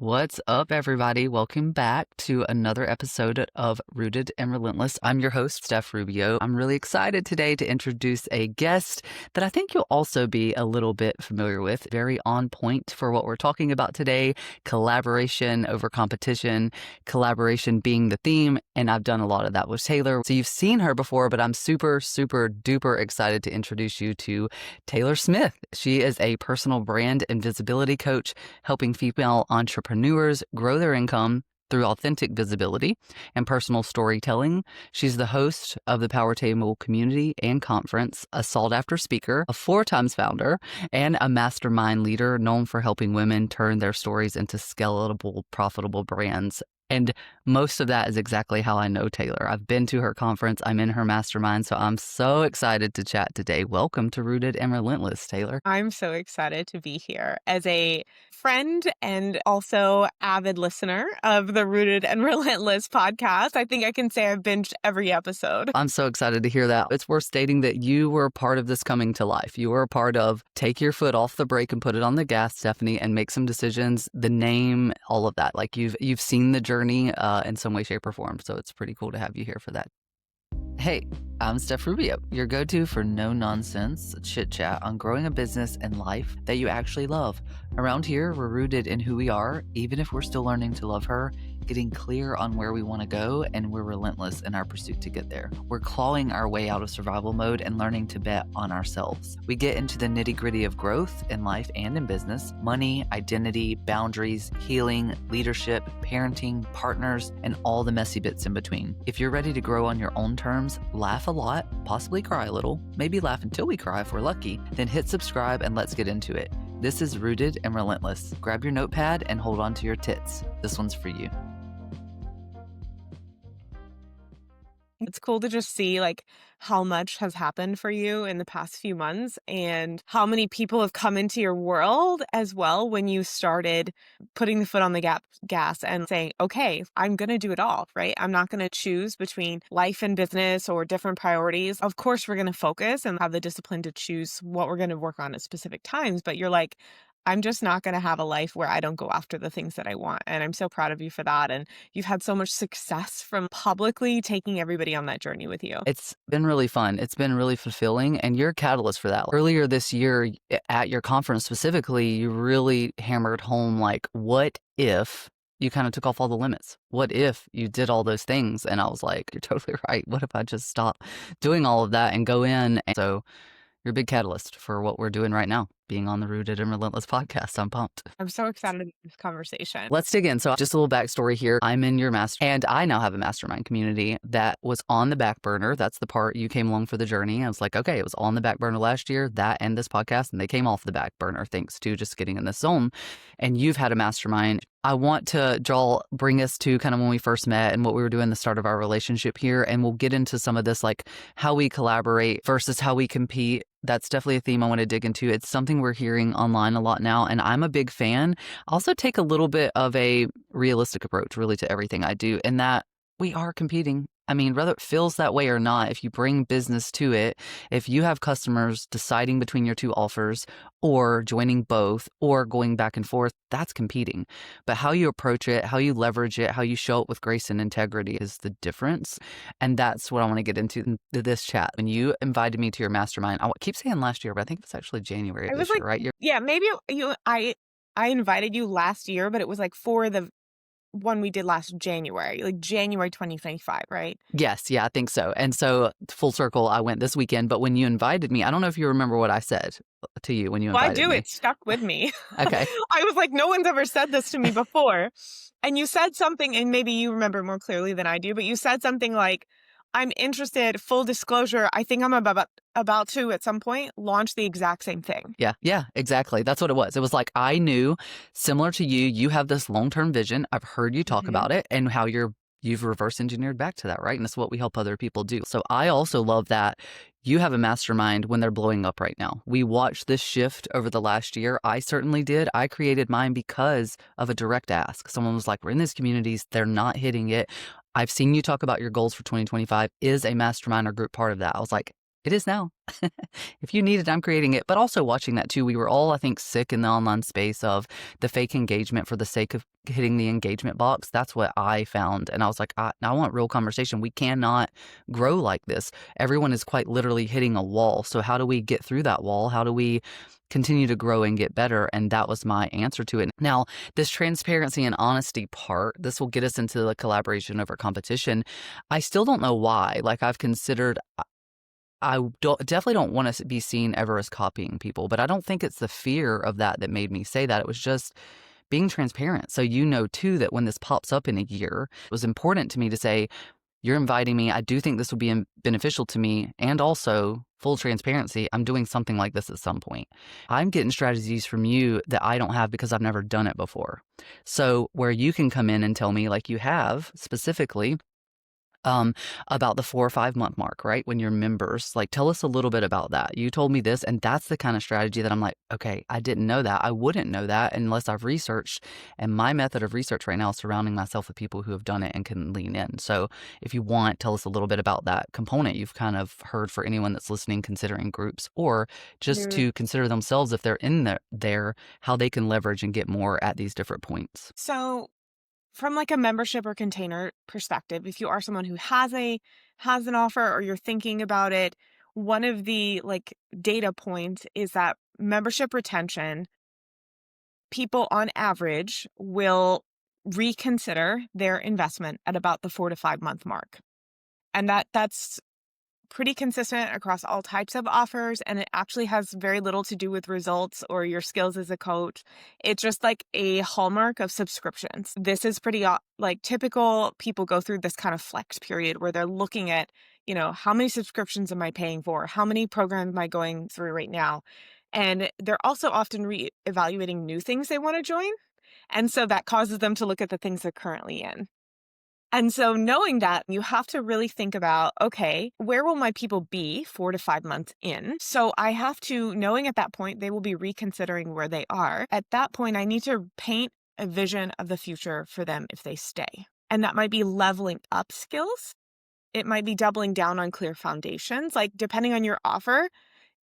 What's up, everybody? Welcome back to another episode of Rooted and Relentless. I'm your host, Steph Rubio. I'm really excited today to introduce a guest that I think you'll also be a little bit familiar with. Very on point for what we're talking about today, collaboration over competition, collaboration being the theme. And I've done a lot of that with Taylor. So you've seen her before, but I'm super duper excited to introduce you to Taylor Smith. She is a personal brand and visibility coach, helping female entrepreneurs grow their income through authentic visibility and personal storytelling. She's the host of the Power Table community and conference, a sought after speaker, a 4 times founder, and a mastermind leader known for helping women turn their stories into scalable, profitable brands. And most of that is exactly how I know Taylor. I've been to her conference. I'm in her mastermind. So I'm so excited to chat today. Welcome to Rooted and Relentless, Taylor. I'm so excited to be here as a friend and also avid listener of the Rooted and Relentless podcast. I think I can say I've binged every episode. I'm so excited to hear that. It's worth stating that you were a part of this coming to life. You were a part of take your foot off the brake and put it on the gas, Stephanie, and make some decisions. The name, all of that. Like you've seen the journey in some way, shape, or form. So it's pretty cool to have you here for that. Hey, I'm Steph Rubio, your go-to for no-nonsense chit-chat on growing a business and life that you actually love. Around here, we're rooted in who we are, even if we're still learning to love her, getting clear on where we want to go, and we're relentless in our pursuit to get there. We're clawing our way out of survival mode and learning to bet on ourselves. We get into the nitty-gritty of growth in life and in business, money, identity, boundaries, healing, leadership, parenting, partners, and all the messy bits in between. If you're ready to grow on your own terms, laugh a lot, possibly cry a little, maybe laugh until we cry if we're lucky, then hit subscribe and let's get into it. This is Rooted and Relentless. Grab your notepad and hold on to your tits. This one's for you. It's cool to just see like how much has happened for you in the past few months and how many people have come into your world as well when you started putting the foot on the gas and saying, okay, I'm going to do it all, right? I'm not going to choose between life and business or different priorities. Of course, we're going to focus and have the discipline to choose what we're going to work on at specific times, but you're like, I'm just not going to have a life where I don't go after the things that I want. And I'm so proud of you for that. And you've had so much success from publicly taking everybody on that journey with you. It's been really fun. It's been really fulfilling. And you're a catalyst for that. Earlier this year at your conference specifically, you really hammered home like, what if you kind of took off all the limits? What if you did all those things? And I was like, you're totally right. What if I just stop doing all of that and go in? And so you're a big catalyst for what we're doing right now, being on the Rooted and Relentless podcast. I'm pumped. I'm so excited about this conversation. Let's dig in. So just a little backstory here. I'm in your and I now have a mastermind community that was on the back burner. That's the part you came along for the journey. I was like, okay, it was on the back burner last year, that and this podcast, and they came off the back burner thanks to just getting in this zone. And you've had a mastermind. I want to bring us to kind of when we first met and what we were doing the start of our relationship here. And we'll get into some of this, like how we collaborate versus how we compete. That's definitely a theme I want to dig into. It's something we're hearing online a lot now, and I'm a big fan. I also take a little bit of a realistic approach really to everything I do, in that we are competing. I mean, whether it feels that way or not, if you bring business to it, if you have customers deciding between your two offers or joining both or going back and forth, that's competing. But how you approach it, how you leverage it, how you show it with grace and integrity is the difference. And that's what I want to get into in this chat. When you invited me to your mastermind, I keep saying last year, but I think it was actually January of this year, right? Yeah, maybe I invited you last year, but it was like for the one we did last January, like January 2025, right? Yes. Yeah, I think so. And so full circle, I went this weekend. But when you invited me, I don't know if you remember what I said to you when you invited me. Well, I do. It stuck with me. Okay. I was like, no one's ever said this to me before. And you said something, and maybe you remember more clearly than I do, but you said something like, I'm interested, full disclosure, I think I'm about to, at some point, launch the exact same thing. Yeah, exactly. That's what it was. It was like, I knew, similar to you have this long-term vision. I've heard you talk about it and how you've reverse engineered back to that, right? And it's what we help other people do. So I also love that you have a mastermind when they're blowing up right now. We watched this shift over the last year. I certainly did. I created mine because of a direct ask. Someone was like, we're in these communities, they're not hitting it. I've seen you talk about your goals for 2025. Is a mastermind or group part of that? I was like, It is now. If you need it, I'm creating it. But also watching that too, we were all, I think, sick in the online space of the fake engagement for the sake of hitting the engagement box. That's what I found. And I was like, I want real conversation. We cannot grow like this. Everyone is quite literally hitting a wall. So how do we get through that wall? How do we continue to grow and get better? And that was my answer to it. Now, this transparency and honesty part, this will get us into the collaboration over competition. I still don't know why. Like I've considered, definitely don't want to be seen ever as copying people, but I don't think it's the fear of that that made me say that. It was just being transparent. So you know too that when this pops up in a year, it was important to me to say, you're inviting me. I do think this will be beneficial to me. And also, full transparency, I'm doing something like this at some point. I'm getting strategies from you that I don't have because I've never done it before. So where you can come in and tell me, like you have specifically, um, about the 4 or 5 month mark, right? When you're members, like tell us a little bit about that. You told me this, and that's the kind of strategy that I'm like, okay, I didn't know that. I wouldn't know that unless I've researched. And my method of research right now is surrounding myself with people who have done it and can lean in. So if you want, tell us a little bit about that component you've kind of heard for anyone that's listening, considering groups, or just Mm. to consider themselves if they're in there, how they can leverage and get more at these different points. So from like a membership or container perspective, if you are someone who has an offer or you're thinking about it, one of the like data points is that membership retention, people on average will reconsider their investment at about the 4 to 5 month mark. And that's pretty consistent across all types of offers, and it actually has very little to do with results or your skills as a coach. It's just like a hallmark of subscriptions. This is pretty like typical. People go through this kind of flex period where they're looking at, how many subscriptions am I paying for? How many programs am I going through right now? And they're also often re-evaluating new things they want to join. And so that causes them to look at the things they're currently in. And so knowing that, you have to really think about, okay, where will my people be 4 to 5 months in? So I have to, knowing at that point, they will be reconsidering where they are. At that point, I need to paint a vision of the future for them if they stay. And that might be leveling up skills. It might be doubling down on clear foundations. Like depending on your offer,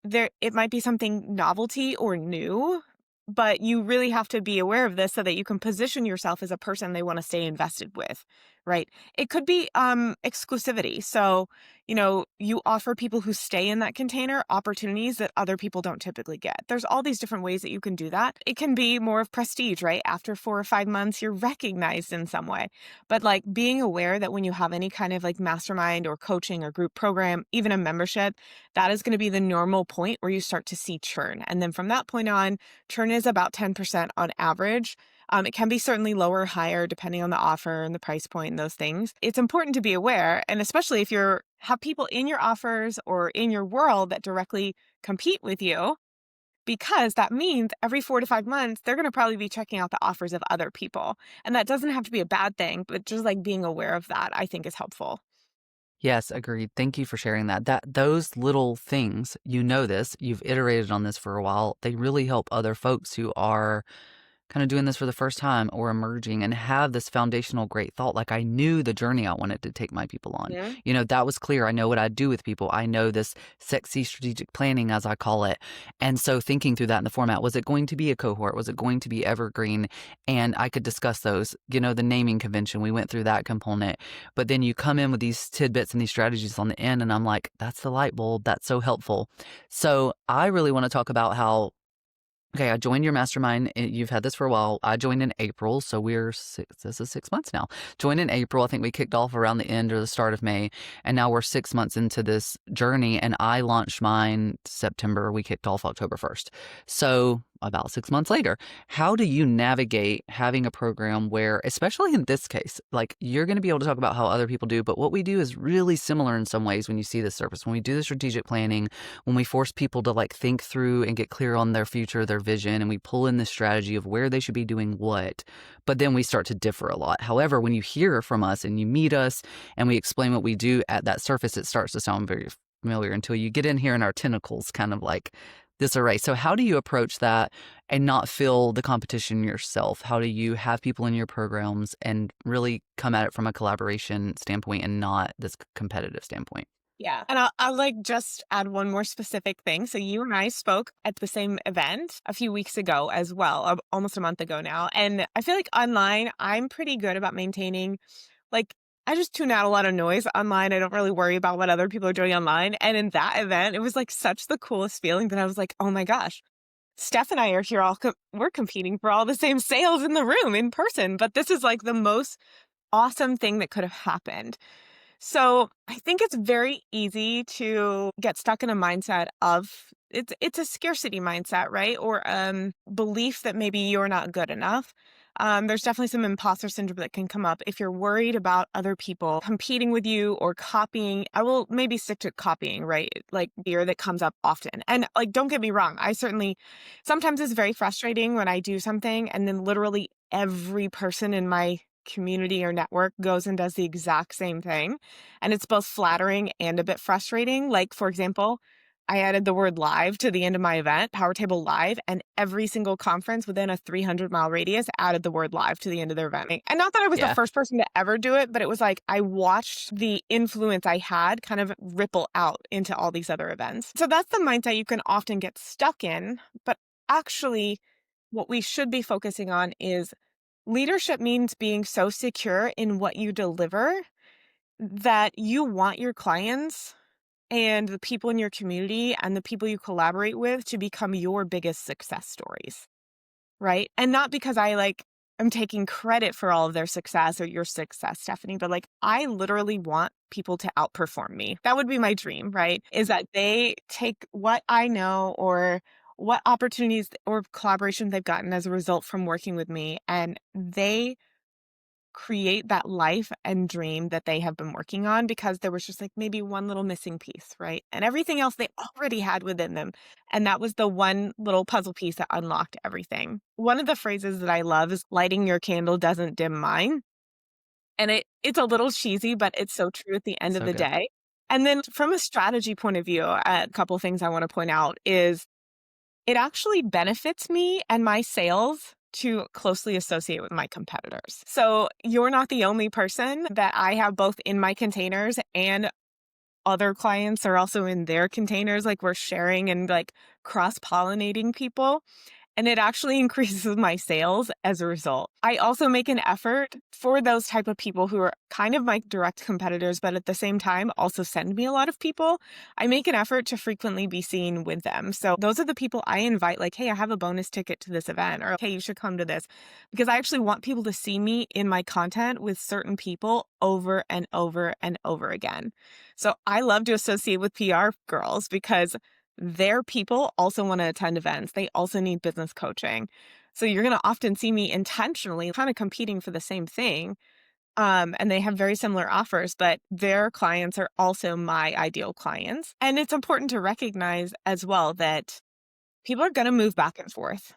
it might be something novelty or new, but you really have to be aware of this so that you can position yourself as a person they want to stay invested with, right? It could be exclusivity. So, you offer people who stay in that container opportunities that other people don't typically get. There's all these different ways that you can do that. It can be more of prestige, right? After 4 or 5 months, you're recognized in some way. But like being aware that when you have any kind of like mastermind or coaching or group program, even a membership, that is going to be the normal point where you start to see churn. And then from that point on, churn is about 10% on average. It can be certainly lower or higher depending on the offer and the price point and those things. It's important to be aware, and especially if you have people in your offers or in your world that directly compete with you, because that means every 4 to 5 months, they're going to probably be checking out the offers of other people. And that doesn't have to be a bad thing, but just like being aware of that, I think is helpful. Yes, agreed. Thank you for sharing that. Those little things, you know this, you've iterated on this for a while. They really help other folks who are kind of doing this for the first time or emerging and have this foundational great thought. Like I knew the journey I wanted to take my people on. Yeah. That was clear. I know what I'd do with people. I know this sexy strategic planning, as I call it. And so thinking through that in the format, was it going to be a cohort? Was it going to be evergreen? And I could discuss those, the naming convention, we went through that component. But then you come in with these tidbits and these strategies on the end. And I'm like, that's the light bulb. That's so helpful. So I really want to talk about how, okay, I joined your mastermind. You've had this for a while. I joined in April, so this is 6 months now. Joined in April. I think we kicked off around the end or the start of May, and now we're 6 months into this journey, and I launched mine September. We kicked off October 1st. So about 6 months later, how do you navigate having a program where, especially in this case, like you're going to be able to talk about how other people do, but what we do is really similar in some ways when you see this surface. When we do the strategic planning, when we force people to like think through and get clear on their future, their vision, and we pull in the strategy of where they should be doing what, but then we start to differ a lot. However, when you hear from us and you meet us and we explain what we do at that surface, it starts to sound very familiar until you get in here and our tentacles kind of like this array. So how do you approach that and not feel the competition yourself? How do you have people in your programs and really come at it from a collaboration standpoint and not this competitive standpoint? Yeah. And I'll like just add one more specific thing. So you and I spoke at the same event a few weeks ago as well, almost a month ago now. And I feel like online, I'm pretty good about maintaining, like, I just tune out a lot of noise online. I don't really worry about what other people are doing online. And in that event, it was like such the coolest feeling that I was like, oh my gosh, Steph and I are here we're competing for all the same sales in the room in person. But this is like the most awesome thing that could have happened. So I think it's very easy to get stuck in a mindset of it's a scarcity mindset, right? Or belief that maybe you're not good enough. There's definitely some imposter syndrome that can come up if you're worried about other people competing with you or copying. I will maybe stick to copying, right? Like fear that comes up often. And like, don't get me wrong, I certainly sometimes it's very frustrating when I do something and then literally every person in my community or network goes and does the exact same thing. And it's both flattering and a bit frustrating. Like, for example, I added the word live to the end of my event, Power Table Live, and every single conference within a 300-mile radius added the word live to the end of their event. And not that I was the Yeah. first person to ever do it, but it was like I watched the influence I had kind of ripple out into all these other events. So that's the mindset you can often get stuck in. But actually, what we should be focusing on is leadership means being so secure in what you deliver that you want your clients and the people in your community and the people you collaborate with to become your biggest success stories, right? And not because I like am taking credit for all of their success or your success, Stephanie, but like I literally want people to outperform me. That would be my dream, right? Is that they take what I know or what opportunities or collaboration they've gotten as a result from working with me and they create that life and dream that they have been working on because there was just like maybe one little missing piece, right? And everything else they already had within them. And that was the one little puzzle piece that unlocked everything. One of the phrases that I love is lighting your candle doesn't dim mine. And it's a little cheesy, but it's so true at the end of So the good. day. And then from a strategy point of view, a couple things I want to point out is it actually benefits me and my sales to closely associate with my competitors. So you're not the only person that I have both in my containers and other clients are also in their containers. Like we're sharing and like cross pollinating people and it actually increases my sales as a result. I also make an effort for those type of people who are kind of my direct competitors, but at the same time also send me a lot of people. I make an effort to frequently be seen with them. So those are the people I invite, like, hey, I have a bonus ticket to this event, or hey, you should come to this. Because I actually want people to see me in my content with certain people over and over and over again. So I love to associate with PR girls because their people also want to attend events. They also need business coaching. So you're going to often see me intentionally kind of competing for the same thing. And they have very similar offers, but their clients are also my ideal clients. And it's important to recognize as well that people are going to move back and forth.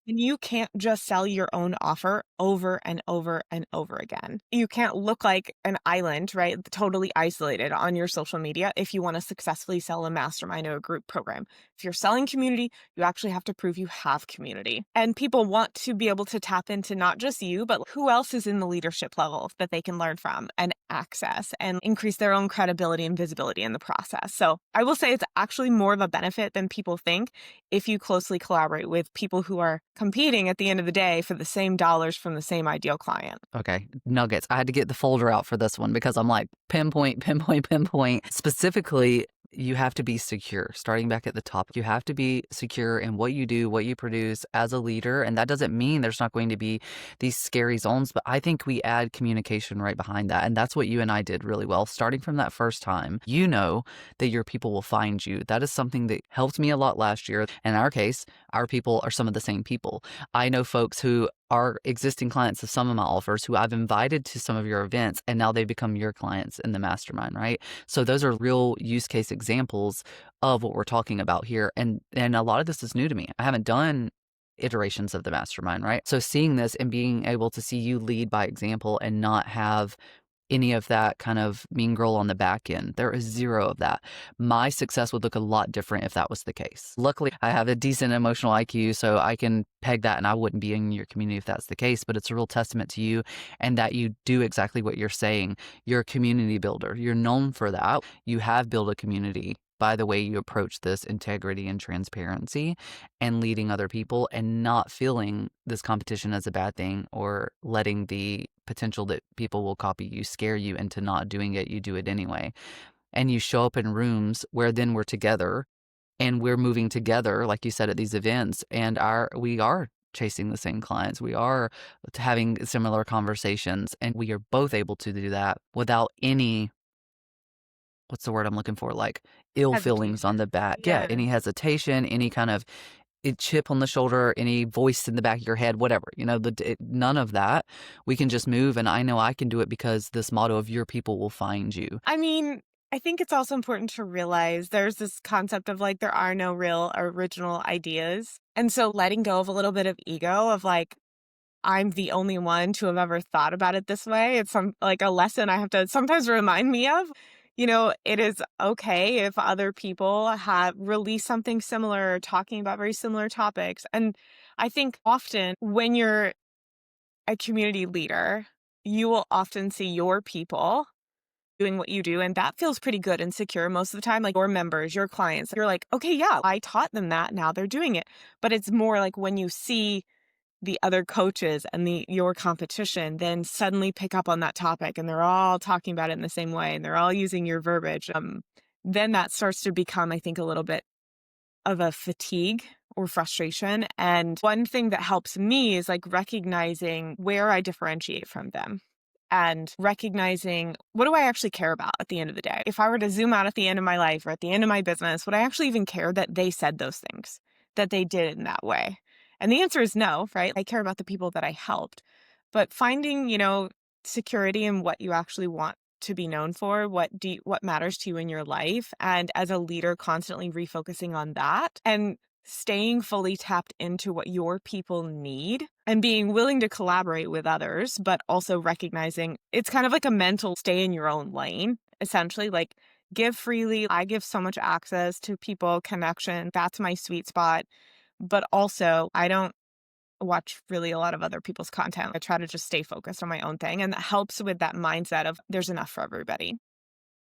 And you can't just sell your own offer over and over and over again. You can't look like an island, right? Totally isolated on your social media if you want to successfully sell a mastermind or a group program. If you're selling community, you actually have to prove you have community. And people want to be able to tap into not just you, but who else is in the leadership level that they can learn from and access and increase their own credibility and visibility in the process. So I will say it's actually more of a benefit than people think if you closely collaborate with people who are competing at the end of the day for the same dollars from the same ideal client. Okay, nuggets. I had to get the folder out for this one because I'm like, pinpoint, pinpoint, pinpoint. Specifically, you have to be secure. Starting back at the top, you have to be secure in what you do, what you produce as a leader. And that doesn't mean there's not going to be these scary zones, but I think we add communication right behind that. And that's what you and I did really well. Starting from that first time, you know that your people will find you. That is something that helped me a lot last year. In our case, our people are some of the same people. I know folks who are existing clients of some of my offers who I've invited to some of your events, and now they become your clients in the mastermind, right? So those are real use case examples of what we're talking about here. And a lot of this is new to me. I haven't done iterations of the mastermind, right? So seeing this and being able to see you lead by example and not have any of that kind of mean girl on the back end. There is zero of that. My success would look a lot different if that was the case. Luckily, I have a decent emotional IQ, so I can peg that and I wouldn't be in your community if that's the case. But it's a real testament to you and that you do exactly what you're saying. You're a community builder. You're known for that. You have built a community by the way you approach this integrity and transparency and leading other people and not feeling this competition as a bad thing or letting the potential that people will copy you scare you into not doing it. You do it anyway. And you show up in rooms where then we're together and we're moving together, like you said, at these events, and we are chasing the same clients. We are having similar conversations, and we are both able to do that without any, what's the word I'm looking for? Like ill feelings on the Hesitation. back. Yeah, Yeah. any hesitation, any kind of chip on the shoulder, any voice in the back of your head, whatever, none of that. We can just move. And I know I can do it because this motto of your people will find you. I mean, I think it's also important to realize there's this concept of like there are no real original ideas. And so letting go of a little bit of ego of like, I'm the only one to have ever thought about it this way. It's like a lesson I have to sometimes remind me of. It is okay if other people have released something similar or talking about very similar topics. And I think often when you're a community leader, you will often see your people doing what you do. And that feels pretty good and secure most of the time. Like your members, your clients, you're like, okay, yeah, I taught them that. Now they're doing it. But it's more like when you see the other coaches and your competition then suddenly pick up on that topic and they're all talking about it in the same way and they're all using your verbiage, then that starts to become, I think, a little bit of a fatigue or frustration. And one thing that helps me is like recognizing where I differentiate from them and recognizing what do I actually care about at the end of the day. If I were to zoom out at the end of my life or at the end of my business, would I actually even care that they said those things, that they did it in that way? And the answer is no, right? I care about the people that I helped. But finding, security in what you actually want to be known for, what matters to you in your life, and as a leader constantly refocusing on that and staying fully tapped into what your people need and being willing to collaborate with others, but also recognizing it's kind of like a mental stay in your own lane, essentially. Like give freely. I give so much access to people, connection. That's my sweet spot. But also, I don't watch really a lot of other people's content. I try to just stay focused on my own thing. And that helps with that mindset of there's enough for everybody.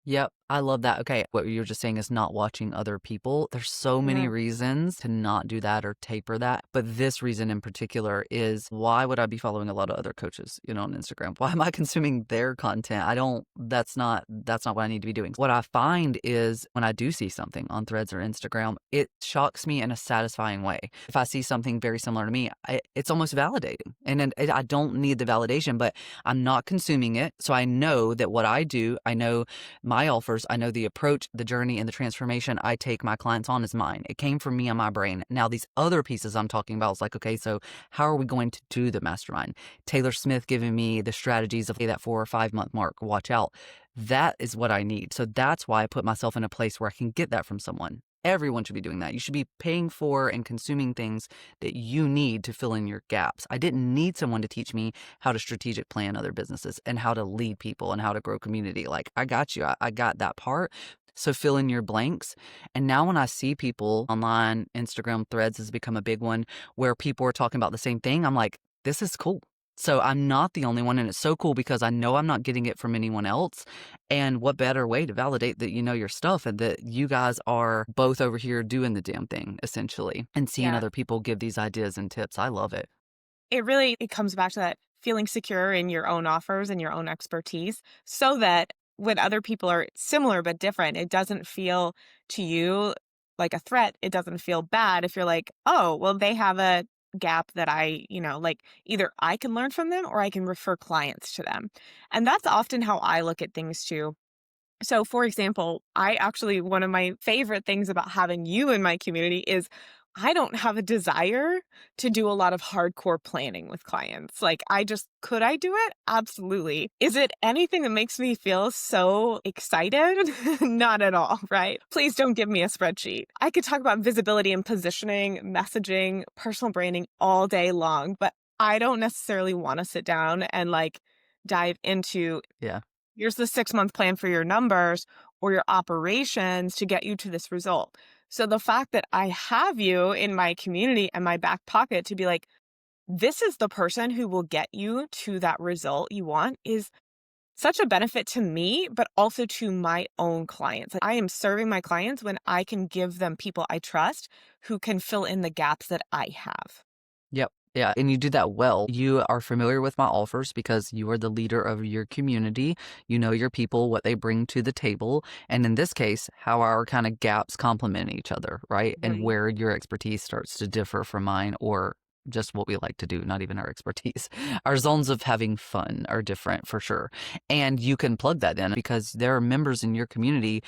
Yep, I love that. Okay, what you were just saying is not watching other people. There's so many Yeah. reasons to not do that or taper that. But this reason in particular is why would I be following a lot of other coaches, on Instagram? Why am I consuming their content? That's not what I need to be doing. What I find is when I do see something on Threads or Instagram, it shocks me in a satisfying way. If I see something very similar to me, it's almost validating. And then I don't need the validation, but I'm not consuming it. So I know that what I do, I know my offers, I know the approach, the journey, and the transformation I take my clients on is mine. It came from me and my brain. Now, these other pieces I'm talking about is like, okay, so how are we going to do the mastermind? Taylor Smith giving me the strategies of that 4 or 5 month mark. Watch out. That is what I need. So that's why I put myself in a place where I can get that from someone. Everyone should be doing that. You should be paying for and consuming things that you need to fill in your gaps. I didn't need someone to teach me how to strategic plan other businesses and how to lead people and how to grow community. Like, I got you. I got that part. So fill in your blanks. And now when I see people online, Instagram Threads has become a big one where people are talking about the same thing, I'm like, this is cool. So I'm not the only one. And it's so cool because I know I'm not getting it from anyone else. And what better way to validate that you know your stuff and that you guys are both over here doing the damn thing, essentially, and seeing Yeah. other people give these ideas and tips. I love it. It comes back to that feeling secure in your own offers and your own expertise so that when other people are similar but different, it doesn't feel to you like a threat. It doesn't feel bad if you're like, oh, well, they have a gap that like either I can learn from them or I can refer clients to them. And that's often how I look at things too. So, for example, one of my favorite things about having you in my community is I don't have a desire to do a lot of hardcore planning with clients. Like, could I do it? Absolutely. Is it anything that makes me feel so excited? Not at all, right? Please don't give me a spreadsheet. I could talk about visibility and positioning, messaging, personal branding all day long, but I don't necessarily want to sit down and like dive into Yeah. Here's the 6-month plan for your numbers or your operations to get you to this result. So the fact that I have you in my community and my back pocket to be like, this is the person who will get you to that result you want is such a benefit to me, but also to my own clients. Like, I am serving my clients when I can give them people I trust who can fill in the gaps that I have. Yep. Yeah. And you do that well. You are familiar with my offers because you are the leader of your community. You know your people, what they bring to the table. And in this case, how our kind of gaps complement each other, right? And Mhm. where your expertise starts to differ from mine or just what we like to do, not even our expertise. Our zones of having fun are different for sure. And you can plug that in because there are members in your community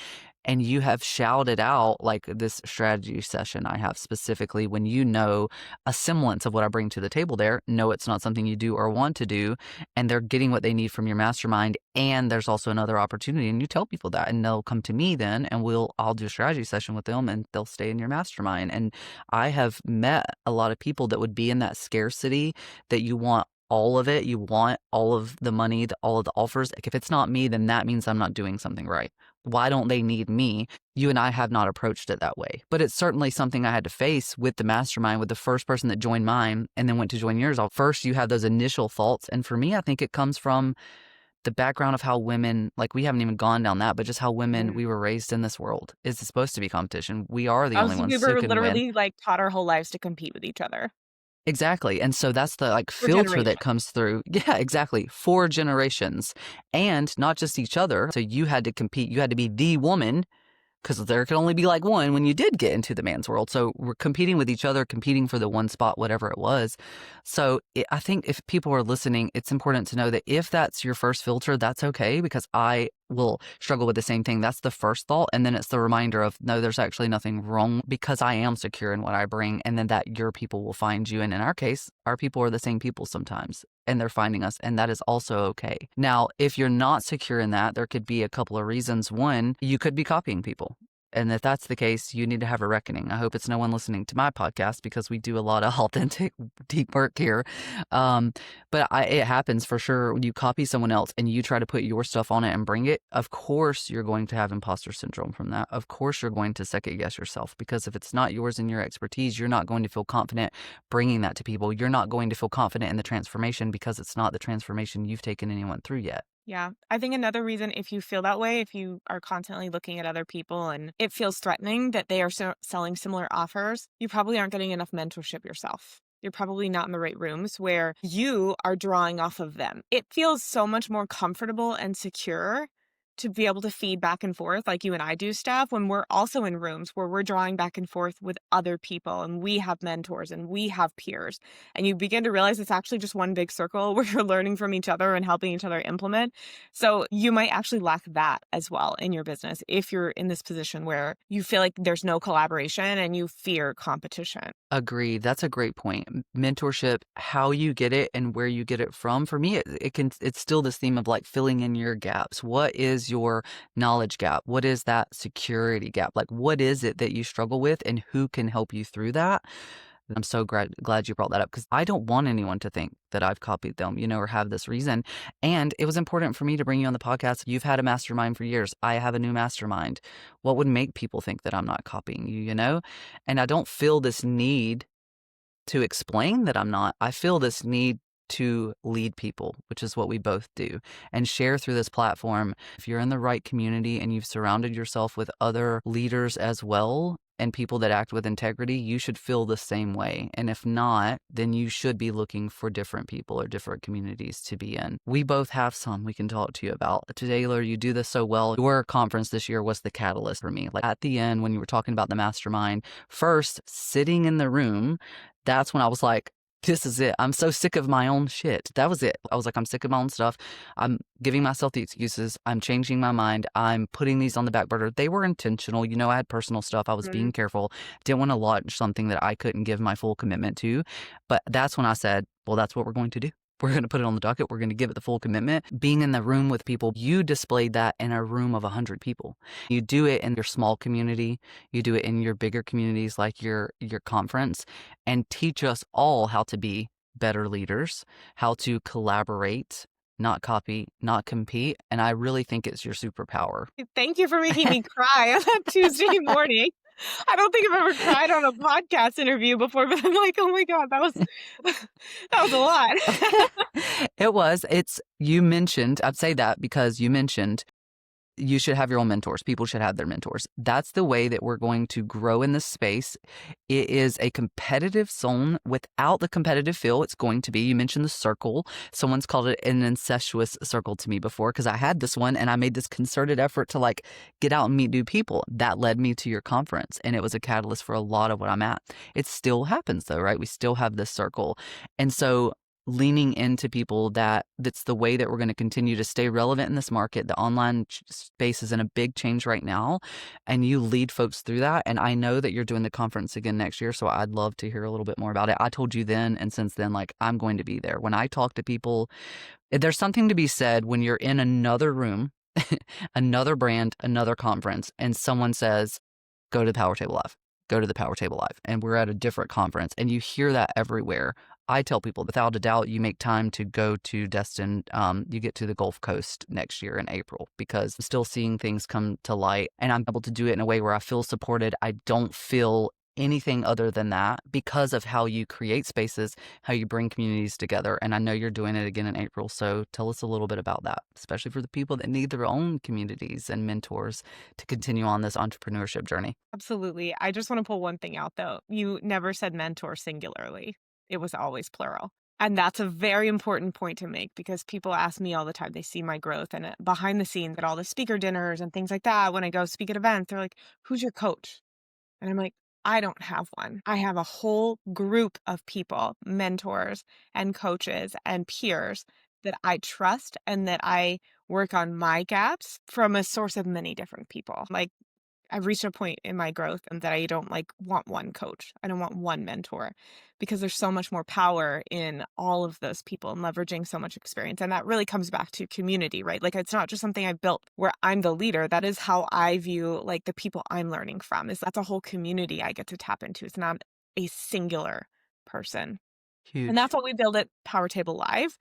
and you have shouted out like this strategy session I have specifically when you know a semblance of what I bring to the table there. No, it's not something you do or want to do. And they're getting what they need from your mastermind. And there's also another opportunity. And you tell people that and they'll come to me then and I'll do a strategy session with them and they'll stay in your mastermind. And I have met a lot of people that would be in that scarcity that you want all of it. You want all of the money, all of the offers. Like if it's not me, then that means I'm not doing something right. Why don't they need me? You and I have not approached it that way. But it's certainly something I had to face with the mastermind, with the first person that joined mine and then went to join yours. First, you have those initial thoughts. And for me, I think it comes from the background of how women, like we haven't even gone down that, but just how women, Mhm. we were raised in this world. Is supposed to be competition. We are the only Also, we ones who were can win. literally like taught our whole lives to compete with each other Exactly. And so that's the like for filter that generations. comes through. Yeah, exactly. 4 generations and not just each other. So you had to compete. You had to be the woman because there could only be like one when you did get into the man's world. So we're competing with each other, competing for the one spot, whatever it was. So I think if people are listening, it's important to know that if that's your first filter, that's okay because I will struggle with the same thing. That's the first thought. And then it's the reminder of, no, there's actually nothing wrong because I am secure in what I bring. And then that your people will find you. And in our case, our people are the same people sometimes and they're finding us. And that is also okay. Now, if you're not secure in that, there could be a couple of reasons. One, you could be copying people. And if that's the case, you need to have a reckoning. I hope it's no one listening to my podcast because we do a lot of authentic, deep work here. Um, but it happens for sure when you copy someone else and you try to put your stuff on it and bring it. Of course, you're going to have imposter syndrome from that. Of course, you're going to second guess yourself because if it's not yours and your expertise, you're not going to feel confident bringing that to people. You're not going to feel confident in the transformation because it's not the transformation you've taken anyone through yet. Yeah. I think another reason if you feel that way, if you are constantly looking at other people and it feels threatening that they are selling similar offers, you probably aren't getting enough mentorship yourself. You're probably not in the right rooms where you are drawing off of them. It feels so much more comfortable and secure to be able to feed back and forth like you and I do, Steph, when we're also in rooms where we're drawing back and forth with other people and we have mentors and we have peers. And you begin to realize it's actually just one big circle where you're learning from each other and helping each other implement. So you might actually lack that as well in your business if you're in this position where you feel like there's no collaboration and you fear competition. Agreed. That's a great point. Mentorship, how you get it and where you get it from. For me, it's still this theme of like filling in your gaps. What is your knowledge gap? What is that security gap? Like, what is it that you struggle with and who can help you through that? I'm so glad you brought that up because I don't want anyone to think that I've copied them, or have this reason. And it was important for me to bring you on the podcast. You've had a mastermind for years. I have a new mastermind. What would make people think that I'm not copying you? And I don't feel this need to explain that I'm not. I feel this need to lead people, which is what we both do, and share through this platform. If you're in the right community and you've surrounded yourself with other leaders as well and people that act with integrity, you should feel the same way. And if not, then you should be looking for different people or different communities to be in. We both have some we can talk to you about. Taylor, you do this so well. Your conference this year was the catalyst for me. Like at the end, when you were talking about the mastermind, first sitting in the room, that's when I was like, this is it. I'm so sick of my own shit. That was it. I was like, I'm sick of my own stuff. I'm giving myself the excuses. I'm changing my mind. I'm putting these on the back burner. They were intentional. I had personal stuff. I was being careful. Didn't want to launch something that I couldn't give my full commitment to. But that's when I said, well, that's what we're going to do. We're going to put it on the docket. We're going to give it the full commitment. Being in the room with people, you displayed that in a room of 100 people. You do it in your small community. You do it in your bigger communities like your conference, and teach us all how to be better leaders, how to collaborate, not copy, not compete. And I really think it's your superpower. Thank you for making me cry on that Tuesday morning. I don't think I've ever cried on a podcast interview before, but I'm like, "Oh my god, that was that was a lot." It was. You mentioned, I'd say that because you mentioned you should have your own mentors. People should have their mentors. That's the way that we're going to grow in this space. It is a competitive zone without the competitive feel. It's going to be, you mentioned the circle. Someone's called it an incestuous circle to me before because I had this one and I made this concerted effort to like get out and meet new people. That led me to your conference and it was a catalyst for a lot of what I'm at. It still happens though, right? We still have this circle. And so leaning into people that's the way that we're going to continue to stay relevant in this market. The online space is in a big change right now and you lead folks through that. And I know that you're doing the conference again next year. So I'd love to hear a little bit more about it. I told you then, and since then, like I'm going to be there. When I talk to people, there's something to be said when you're in another room, another brand, another conference, and someone says, go to the Power Table Live. Go to the Power Table Live. And we're at a different conference and you hear that everywhere. I tell people without a doubt, you make time to go to Destin. You get to the Gulf Coast next year in April because I'm still seeing things come to light and I'm able to do it in a way where I feel supported. I don't feel anything other than that because of how you create spaces, how you bring communities together. And I know you're doing it again in April. So tell us a little bit about that, especially for the people that need their own communities and mentors to continue on this entrepreneurship journey. Absolutely. I just want to pull one thing out though. You never said mentor singularly. It was always plural. And that's a very important point to make because people ask me all the time. They see my growth and behind the scenes at all the speaker dinners and things like that. When I go speak at events, they're like, who's your coach? And I'm like, I don't have one. I have a whole group of people, mentors and coaches and peers that I trust and that I work on my gaps from a source of many different people. Like I've reached a point in my growth and that I don't like want one coach. I don't want one mentor because there's so much more power in all of those people and leveraging so much experience. And that really comes back to community, right? Like it's not just something I built where I'm the leader. That is how I view like the people I'm learning from is that's a whole community I get to tap into. It's not a singular person. And Huge. that's what we build at Power Table Live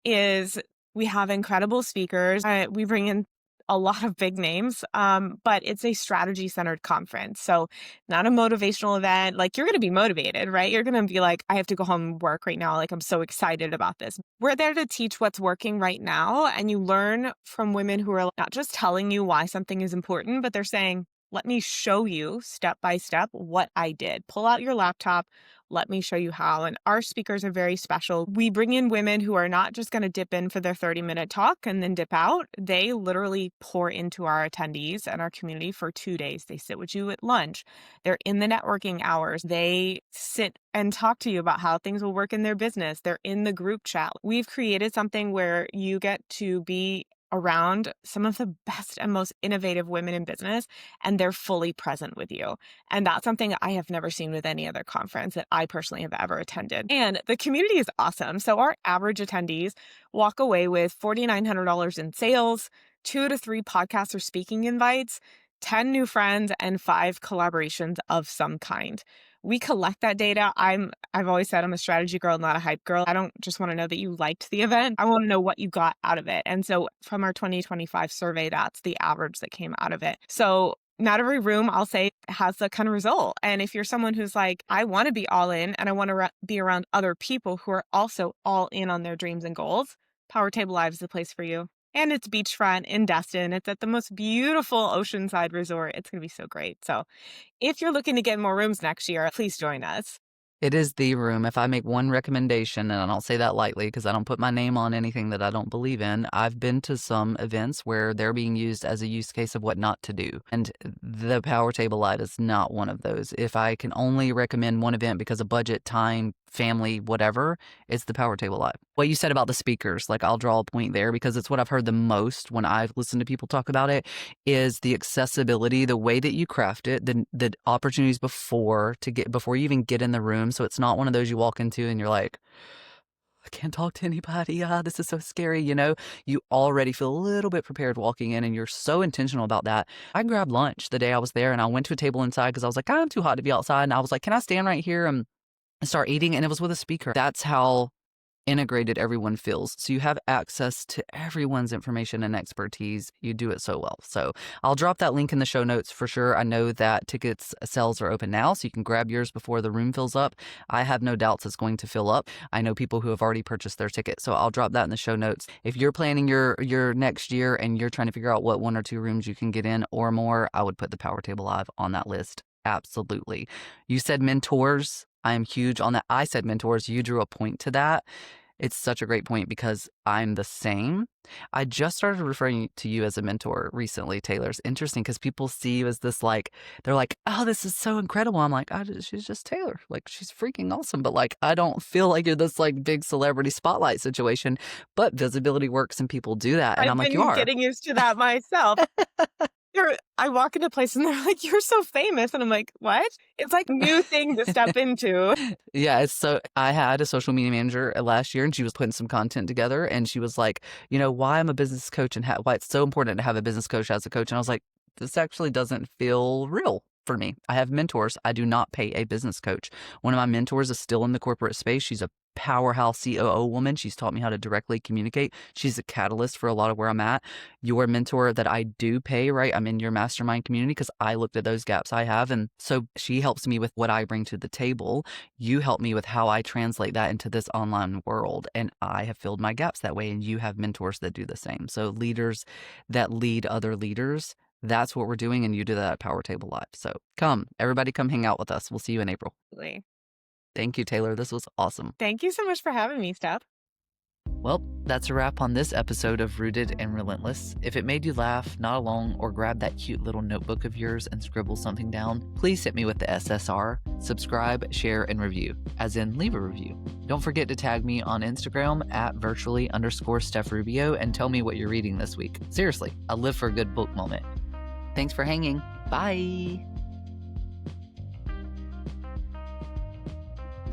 is we have incredible speakers. We bring in a lot of big names, but it's a strategy-centered conference. So not a motivational event. Like you're going to be motivated, right? You're going to be like, I have to go home and work right now. Like I'm so excited about this. We're there to teach what's working right now. And you learn from women who are not just telling you why something is important, but they're saying, let me show you step by step what I did. Pull out your laptop. Let me show you how. And our speakers are very special. We bring in women who are not just going to dip in for their 30-minute talk and then dip out. They literally pour into our attendees and our community for 2 days. They sit with you at lunch. They're in the networking hours. They sit and talk to you about how things will work in their business. They're in the group chat. We've created something where you get to be around some of the best and most innovative women in business, and they're fully present with you. And that's something I have never seen with any other conference that I personally have ever attended. And the community is awesome. So our average attendees walk away with $4,900 in sales, 2 to 3 podcast or speaking invites, 10 new friends, and 5 collaborations of some kind. We collect that data. I've always said I'm a strategy girl, not a hype girl. I don't just want to know that you liked the event. I want to know what you got out of it. And so from our 2025 survey, that's the average that came out of it. So not every room, I'll say, has that kind of result. And if you're someone who's like, I want to be all in and I want to be around other people who are also all in on their dreams and goals, Power Table Live is the place for you. And it's beachfront in Destin. It's at the most beautiful oceanside resort. It's going to be so great. So if you're looking to get more rooms next year, please join us. It is the room. If I make one recommendation, and I don't say that lightly because I don't put my name on anything that I don't believe in, I've been to some events where they're being used as a use case of what not to do. And the Power Table Light is not one of those. If I can only recommend one event because of budget, time, family, whatever, it's the Power Table Live. What you said about the speakers, like I'll draw a point there because it's what I've heard the most when I've listened to people talk about it, is the accessibility, the way that you craft it, the opportunities before you even get in the room. So it's not one of those you walk into and you're like, I can't talk to anybody. This is so scary. You already feel a little bit prepared walking in and you're so intentional about that. I grabbed lunch the day I was there and I went to a table inside because I was like, I'm too hot to be outside. And I was like, can I stand right here and start eating? And it was with a speaker. That's how integrated everyone feels. So you have access to everyone's information and expertise. You do it so well. So I'll drop that link in the show notes for sure. I know that tickets sales are open now, so you can grab yours before the room fills up. I have no doubts it's going to fill up. I know people who have already purchased their ticket, so I'll drop that in the show notes. If you're planning your next year and you're trying to figure out what 1 or 2 rooms you can get in or more, I would put the Power Table Live on that list. Absolutely. You said mentors. I am huge on that. I said mentors. You drew a point to that. It's such a great point because I'm the same. I just started referring to you as a mentor recently, Taylor. It's interesting because people see you as this, like, they're like, oh, this is so incredible. I'm like, she's just Taylor. Like, she's freaking awesome. But like, I don't feel like you're this like big celebrity spotlight situation, but visibility works and people do that. And I've I'm like, you been are. getting used to that myself. I walk into places and they're like, you're so famous. And I'm like, what? It's like new thing to step into. Yeah, it's so I had a social media manager last year and she was putting some content together and she was like, why I'm a business coach and why it's so important to have a business coach as a coach. And I was like, this actually doesn't feel real for me. I have mentors. I do not pay a business coach. One of my mentors is still in the corporate space. She's a powerhouse COO woman. She's taught me how to directly communicate. She's a catalyst for a lot of where I'm at. Your mentor that I do pay, right? I'm in your mastermind community because I looked at those gaps I have. And so she helps me with what I bring to the table. You help me with how I translate that into this online world. And I have filled my gaps that way. And you have mentors that do the same. So leaders that lead other leaders, that's what we're doing. And you do that at Power Table Live. So everybody come hang out with us. We'll see you in April. Thank you, Taylor. This was awesome. Thank you so much for having me, Steph. Well, that's a wrap on this episode of Rooted and Relentless. If it made you laugh, nod along, or grab that cute little notebook of yours and scribble something down, please hit me with the SSR, subscribe, share, and review, as in leave a review. Don't forget to tag me on Instagram at virtually_Steph Rubio and tell me what you're reading this week. Seriously, I live for a good book moment. Thanks for hanging. Bye.